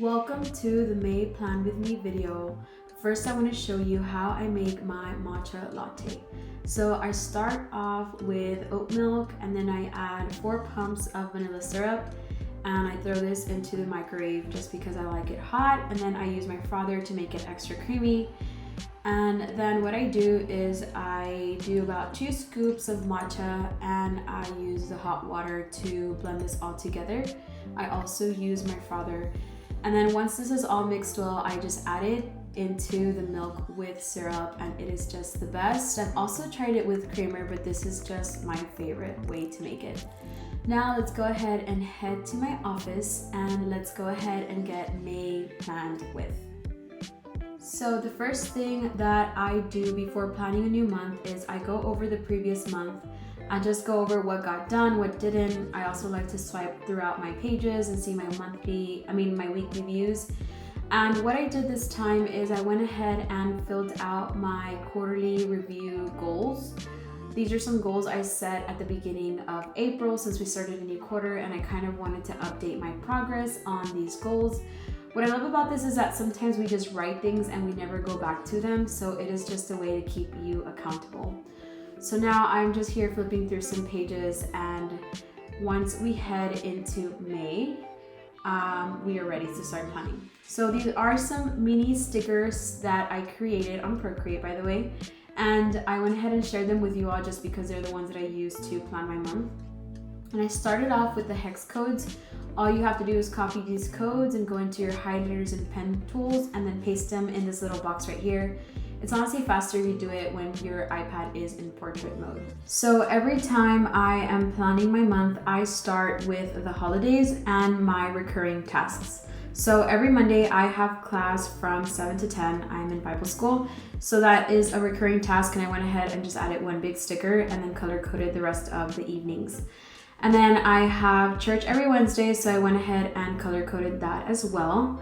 Welcome to the May Plan With Me video. First, I want to show you how I make my matcha latte. So I start off with oat milk and then I add 4 pumps of vanilla syrup and I throw this into the microwave just because I like it hot, and then I use my frother to make it extra creamy. And then what I do is I do about 2 scoops of matcha and I use the hot water to blend this all together. I also use my frother. And then once this is all mixed well, I just add it into the milk with syrup and it is just the best. I've also tried it with creamer, but this is just my favorite way to make it. Now let's go ahead and head to my office and let's go ahead and get May planned with. So the first thing that I do before planning a new month is I go over the previous month. I just go over what got done, what didn't. I also like to swipe throughout my pages and see my weekly views. And what I did this time is I went ahead and filled out my quarterly review goals. These are some goals I set at the beginning of April since we started a new quarter, and I kind of wanted to update my progress on these goals. What I love about this is that sometimes we just write things and we never go back to them, so it is just a way to keep you accountable. So now I'm just here flipping through some pages, and once we head into May, we are ready to start planning. So these are some mini stickers that I created on Procreate, by the way, and I went ahead and shared them with you all just because they're the ones that I use to plan my month. And I started off with the hex codes. All you have to do is copy these codes and go into your highlighters and pen tools and then paste them in this little box right here. It's honestly faster if you do it when your iPad is in portrait mode. So every time I am planning my month, I start with the holidays and my recurring tasks. So every Monday I have class from 7 to 10. I'm in Bible school. So that is a recurring task, and I went ahead and just added one big sticker and then color coded the rest of the evenings. And then I have church every Wednesday, so I went ahead and color coded that as well.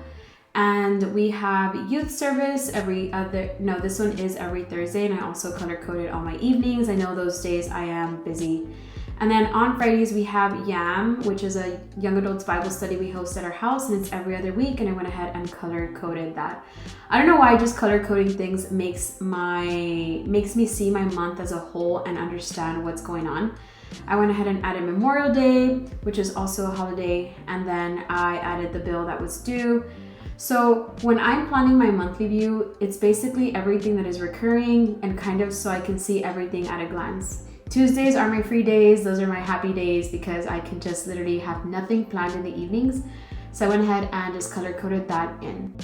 And we have youth service this one is every Thursday, and I also color coded all my evenings. I know those days I am busy. And then on Fridays we have YAM, which is a young adults Bible study we host at our house, and it's every other week, and I went ahead and color coded that. I don't know why just color coding things makes me see my month as a whole and understand what's going on. I went ahead and added Memorial Day, which is also a holiday, and then I added the bill that was due. So when I'm planning my monthly view, it's basically everything that is recurring and kind of so I can see everything at a glance. Tuesdays are my free days. Those are my happy days because I can just literally have nothing planned in the evenings. So I went ahead and just color coded that in.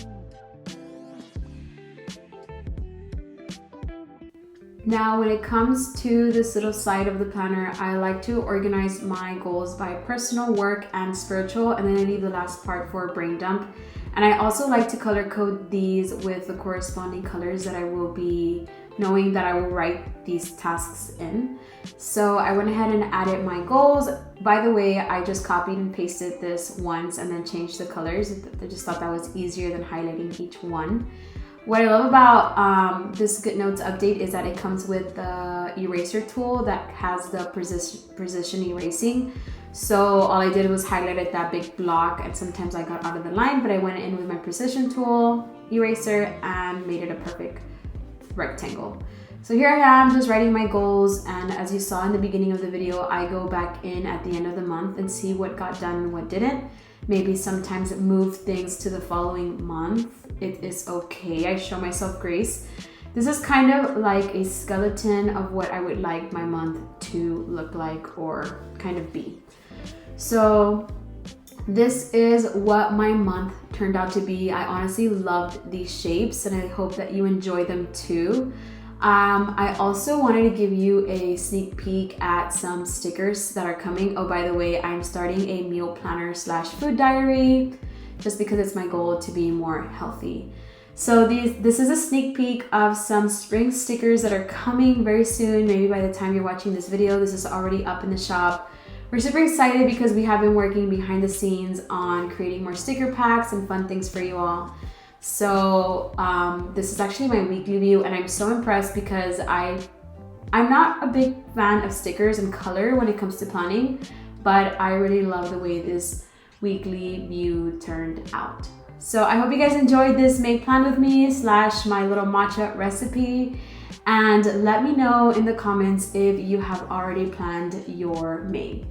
Now, when it comes to this little side of the planner, I like to organize my goals by personal, work, and spiritual, and then I leave the last part for a brain dump. And I also like to color code these with the corresponding colors that I will be knowing that I will write these tasks in. So I went ahead and added my goals. By the way, I just copied and pasted this once and then changed the colors. I just thought that was easier than highlighting each one. What I love about this Good Notes update is that it comes with the eraser tool that has the precision erasing. So all I did was highlighted that big block, and sometimes I got out of the line, but I went in with my precision tool eraser and made it a perfect rectangle. So here I am just writing my goals, and as you saw in the beginning of the video, I go back in at the end of the month and see what got done and what didn't. Maybe sometimes move things to the following month. It is okay. I show myself grace. This is kind of like a skeleton of what I would like my month to look like or kind of be. So this is what my month turned out to be. I honestly loved these shapes and I hope that you enjoy them too. I also wanted to give you a sneak peek at some stickers that are coming. Oh, by the way, I'm starting a meal planner / food diary just because it's my goal to be more healthy. So this is a sneak peek of some spring stickers that are coming very soon. Maybe by the time you're watching this video, this is already up in the shop. We're super excited because we have been working behind the scenes on creating more sticker packs and fun things for you all. So this is actually my weekly view, and I'm so impressed because I'm not a big fan of stickers and color when it comes to planning, but I really love the way this weekly view turned out. So I hope you guys enjoyed this make plan with me / my little matcha recipe. And let me know in the comments if you have already planned your May.